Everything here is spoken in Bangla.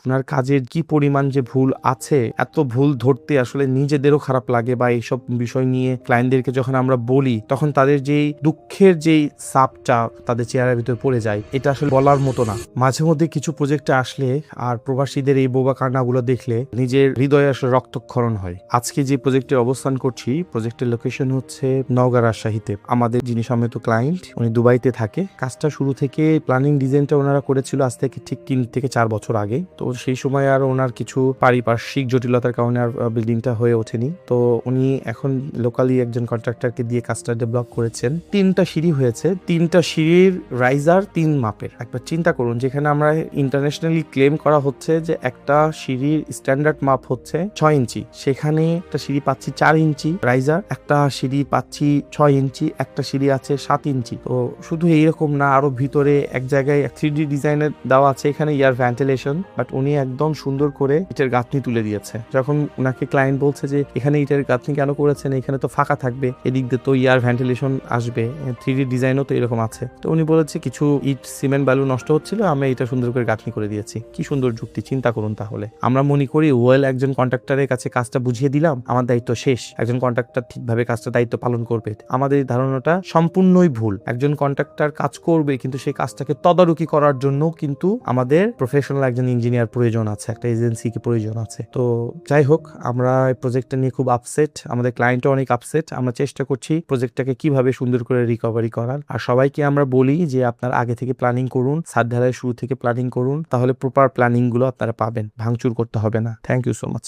ওনার কাজের কি পরিমাণ যে ভুল আছে, এত ভুল ধরতে আসলে নিজেদেরও খারাপ লাগে, বা এইসব বিষয় নিয়ে ক্লায়েন্টদেরকে যখন আমরা বলি তখন তাদের যেই দুঃখের যেই সাপটা তাদের চেহারার ভিতর পড়ে যায়, এটা আসলে বলার মতো না। মাঝে মধ্যে কিছু প্রজেক্টে আসলে আর প্রবাসীদের এই বোবা কান্নাগুলো দেখলে নিজের হৃদয়ে আসলে রক্তক্ষরণ হয়। আজকে যে প্রজেক্টের অবস্থান করছি, প্রজেক্টের লোকেশন হচ্ছে নওগাঁ রাজশাহীতে। আমাদের যিনি সম্মিলিত ক্লায়েন্ট উনি দুবাইতে থাকে। কাজটা শুরু থেকে প্ল্যানিং ডিজাইনটা ওনারা করেছিল আজ থেকে ঠিক 3 থেকে 4 বছর আগে। তো সেই সময় আর ওনার কিছু পারিপার্শ্বিক জটিলতার কারণে আর বিল্ডিংটা হয়ে ওঠেনি। তো উনি এখন লোকালি একজন কন্ট্রাক্টরকে দিয়ে কাজটা ডেভেলপ করেছেন। 3টা সিঁড়ি হয়েছে, 3টা সিঁড়ির রাইজার 3 মাপের। একবার চিন্তা করুন, যেখানে আমরা ইন্টারন্যাশনালি ক্লেম করা হচ্ছে যে একটা সিঁড়ির স্ট্যান্ডার্ড মাপ হচ্ছে 6 ইঞ্চি, সেখানে একটা সিঁড়ি পাচ্ছি 4 ইঞ্চি রাইজার, একটা সিঁড়ি পাচ্ছি 6 ইঞ্চি, একটা সিঁড়ি আছে 7 ইঞ্চি। তো শুধু এইরকম না, আরো ভিতরে এক জায়গায় 3D ডিজাইনের দেওয়া আছে, এখানে এয়ার ভেন্টিলেশন, বাট উনি একদম সুন্দর করে ইটের গাঁথনি তুলে দিয়েছে। যখন উনাকে ক্লায়েন্ট বলছে যে এখানে ইটের গাঁথনি কেন করেছেন, এখানে তো ফাঁকা থাকবে, এদিক দিয়ে তো এয়ার ভেন্টিলেশন আসবে, 3D ডিজাইনও তো এরকম আছে। তো উনি বলেছে কিছু ইট সিমেন্ট বালু নষ্ট হচ্ছিল, আমি এটা সুন্দর করে গাঁথনি করে দিয়েছি। কি সুন্দর যুক্তি, চিন্তা করুন। তাহলে আমরা মনে করি ওয়েল একজন কন্ট্রাক্টরের কাছে কাজটা বুঝিয়ে দিলাম, আমার দায়িত্ব শেষ, একজন কন্ট্রাক্টর ঠিকভাবে কাজটা দায়িত্ব পালন করবে। আমাদের এই ধারণাটা সম্পূর্ণই ভুল। একজন কন্ট্রাক্টর কাজ করবে, কিন্তু সেই কাজটাকে তদারকি করার জন্য কিন্তু আমাদের প্রফেশনাল একজন ইঞ্জিনিয়ার প্রয়োজন আছে, একটা এজেন্সিকে প্রয়োজন আছে। তো যাই হোক, আমরা এই প্রজেক্টটা নিয়ে খুব আপসেট, আমাদের ক্লায়েন্টও অনেক আপসেট। আমরা চেষ্টা করছি প্রজেক্টটাকে কিভাবে সুন্দর করে রিকভারি করার। আর সবাইকে আমরা বলি যে আপনারা আগে থেকে প্ল্যানিং করুন, ছাদ ঢালাইয়ের শুরু থেকে প্ল্যানিং করুন, তাহলে প্রপার প্ল্যানিং গুলো আপনারা পাবেন, ভাঙচুর করতে হবে না। Thank you so much.